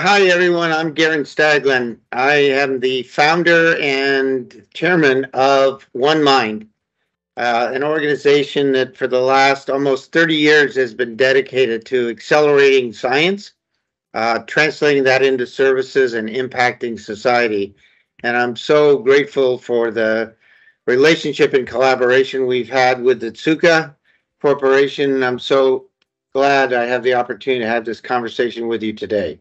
Hi, everyone. I'm Garen Staglin. I am the founder and chairman of One Mind, an organization that for the last almost 30 years has been dedicated to accelerating science, translating that into services and impacting society. And I'm so grateful for the relationship and collaboration we've had with the Otsuka Corporation. I'm so glad I have the opportunity to have this conversation with you today.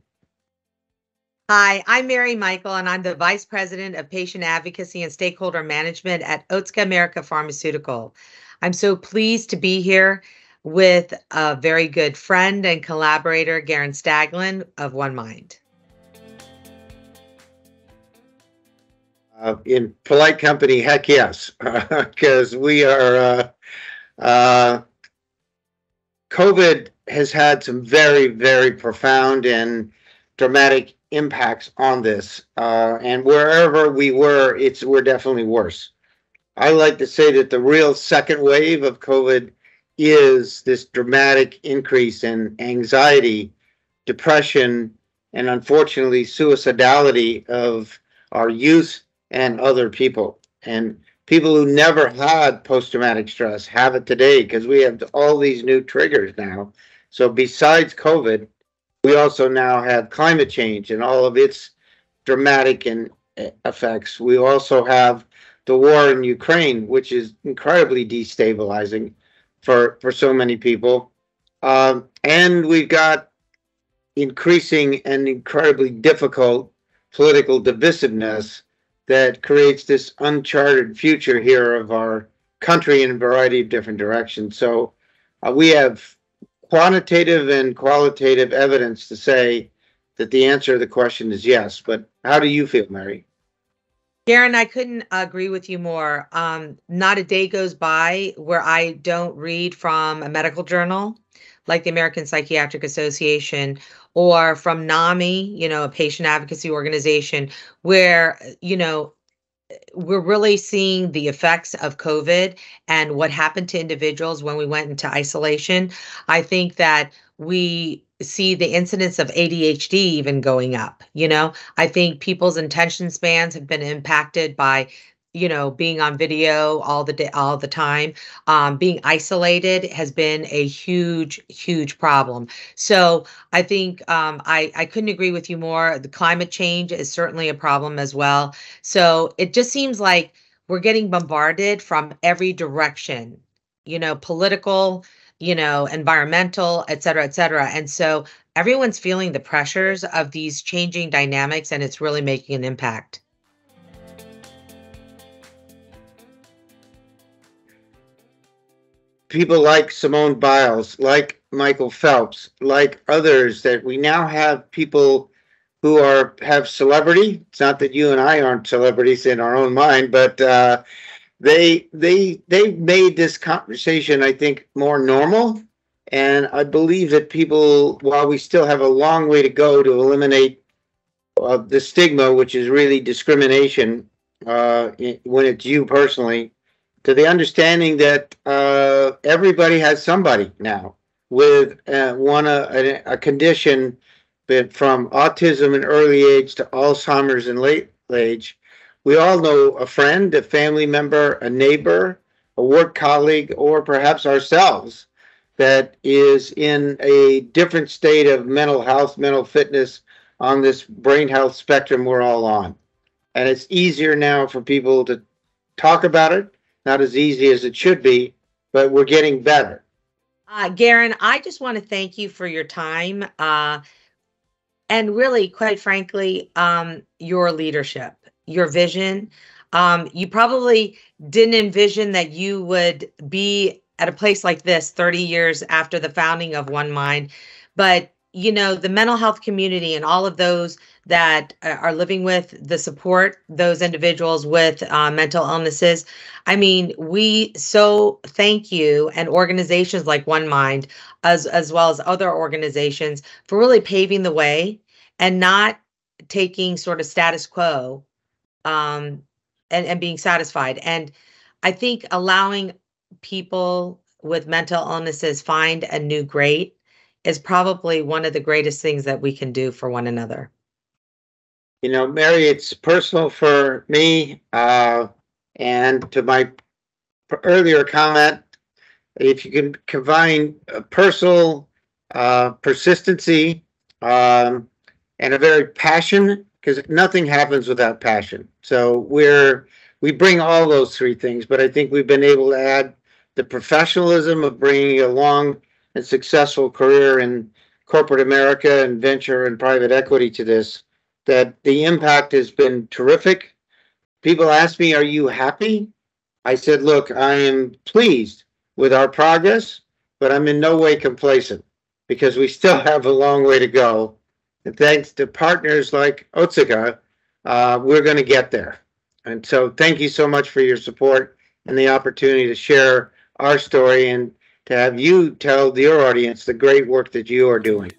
Hi, I'm Mary Michael, and I'm the Vice President of Patient Advocacy and Stakeholder Management at Otsuka America Pharmaceutical. I'm so pleased to be here with a very good friend and collaborator, Garen Staglin of One Mind. In polite company, heck yes, because we are, COVID has had some very, very profound and dramatic impacts on this. And wherever we were, we're definitely worse. I like to say that the real second wave of COVID is this dramatic increase in anxiety, depression, and unfortunately suicidality of our youth and other people. And people who never had post-traumatic stress have it today because we have all these new triggers now. So besides COVID, we also now have climate change and all of its dramatic effects. We also have the war in Ukraine, which is incredibly destabilizing for so many people. And we've got increasing and incredibly difficult political divisiveness that creates this uncharted future here of our country in a variety of different directions. So we have quantitative and qualitative evidence to say that the answer to the question is yes. But how do you feel, Mary? Garen, I couldn't agree with you more. Not a day goes by where I don't read from a medical journal like the American Psychiatric Association or from NAMI, a patient advocacy organization, where, we're really seeing the effects of COVID and what happened to individuals when we went into isolation. I think that we see the incidence of ADHD even going up. I think people's attention spans have been impacted by being on video all the day, all the time. Being isolated has been a huge, huge problem. So I think I couldn't agree with you more. The climate change is certainly a problem as well. So it just seems like we're getting bombarded from every direction, political, environmental, et cetera, et cetera. And so everyone's feeling the pressures of these changing dynamics, and it's really making an impact. People like Simone Biles, like Michael Phelps, like others, that we now have people who have celebrity. It's not that you and I aren't celebrities in our own mind, but they made this conversation, I think, more normal. And I believe that people, while we still have a long way to go to eliminate the stigma, which is really discrimination when it's you personally, to the understanding that everybody has somebody now with a condition, that from autism in early age to Alzheimer's in late age. We all know a friend, a family member, a neighbor, a work colleague, or perhaps ourselves that is in a different state of mental health, mental fitness on this brain health spectrum we're all on. And it's easier now for people to talk about it. Not as easy as it should be, but we're getting better. Garen, I just want to thank you for your time and really, quite frankly, your leadership, your vision. You probably didn't envision that you would be at a place like this 30 years after the founding of One Mind, but the mental health community and all of those that are living with the support, those individuals with mental illnesses. I mean, we so thank you, and organizations like One Mind, as well as other organizations, for really paving the way and not taking sort of status quo and being satisfied. And I think allowing people with mental illnesses find a new great is probably one of the greatest things that we can do for one another. You know, Mary, it's personal for me, and to my earlier comment, if you can combine personal persistency and a very passion, because nothing happens without passion. So we bring all those three things, but I think we've been able to add the professionalism of bringing a long and successful career in corporate America and venture and private equity to this, that the impact has been terrific. People ask me, are you happy? I said, look, I am pleased with our progress, but I'm in no way complacent because we still have a long way to go. And thanks to partners like Otsuka, we're going to get there. And so thank you so much for your support and the opportunity to share our story and to have you tell your audience the great work that you are doing.